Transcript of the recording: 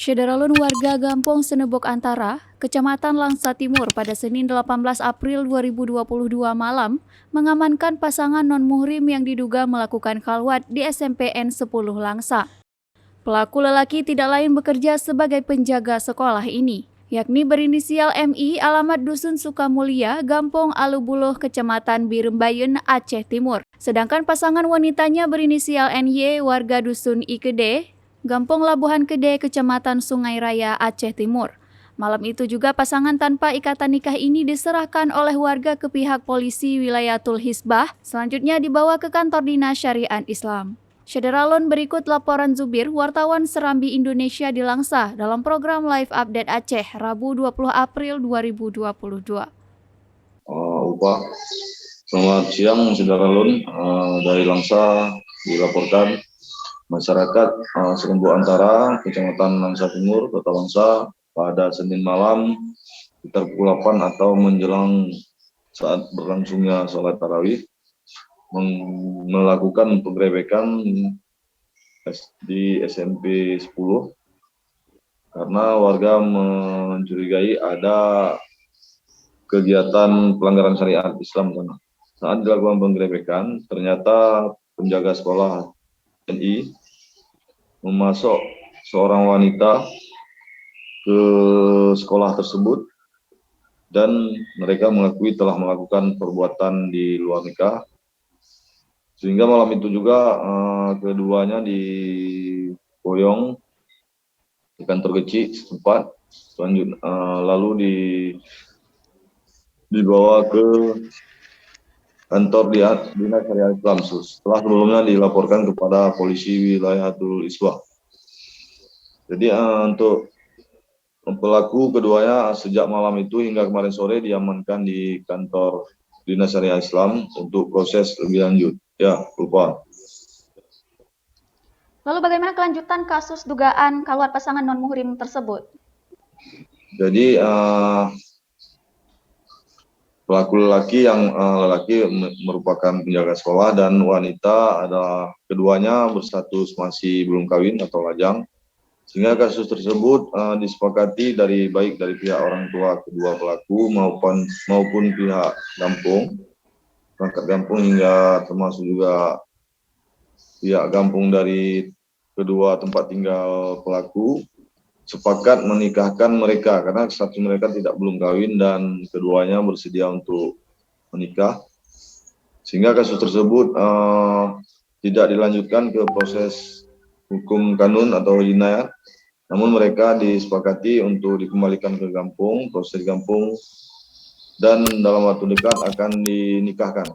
Syederalun warga Gampong Senebok Antara, Kecamatan Langsa Timur pada Senin 18 April 2022 malam mengamankan pasangan non-muhrim yang diduga melakukan khalwat di SMPN 10 Langsa. Pelaku lelaki tidak lain bekerja sebagai penjaga sekolah ini, yakni berinisial MI alamat Dusun Sukamulia, Gampong Alubuluh, Kecamatan Birembayun, Aceh Timur. Sedangkan pasangan wanitanya berinisial NY, warga Dusun Ikede, Gampong Labuhan Kede, Kecamatan Sungai Raya, Aceh Timur. Malam itu juga pasangan tanpa ikatan nikah ini diserahkan oleh warga ke pihak polisi Wilayatul Hisbah, selanjutnya dibawa ke kantor Dinas Syariat Islam. Syederalun berikut laporan Zubir, wartawan Serambi Indonesia di Langsa dalam program Live Update Aceh, Rabu 20 April 2022. Selamat siang, Syederalun. Dari Langsa dilaporkan masyarakat Senebok Antara, Kecamatan Langsa Timur, Kota Langsa, pada Senin malam sekitar pukul 8 atau menjelang saat berlangsungnya sholat tarawih, melakukan penggerebekan di SMP 10 karena warga mencurigai ada kegiatan pelanggaran syariat Islam sana. Saat dilakukan penggerebekan, ternyata penjaga sekolah NI memasuk seorang wanita ke sekolah tersebut dan mereka mengakui telah melakukan perbuatan di luar nikah, sehingga malam itu juga keduanya diboyong di kantor kecil setempat, lalu dibawa ke kantor Dinas Syariat Islam setelah sebelumnya dilaporkan kepada polisi Wilayatul Hisbah. Jadi untuk pelaku keduanya sejak malam itu hingga kemarin sore diamankan di kantor Dinas Syariat Islam untuk proses lebih lanjut. Ya, lupa. Lalu bagaimana kelanjutan kasus dugaan khalwat pasangan non-muhrim tersebut? Jadi pelaku lelaki merupakan penjaga sekolah dan wanita adalah keduanya berstatus masih belum kawin atau lajang, sehingga kasus tersebut disepakati baik dari pihak orang tua kedua pelaku maupun pihak perangkat kampung hingga termasuk juga pihak kampung dari kedua tempat tinggal pelaku sepakat menikahkan mereka karena satu mereka belum kawin dan keduanya bersedia untuk menikah, sehingga kasus tersebut tidak dilanjutkan ke proses hukum kanun atau jinayat, namun mereka disepakati untuk dikembalikan ke kampung, proses di kampung, dan dalam waktu dekat akan dinikahkan.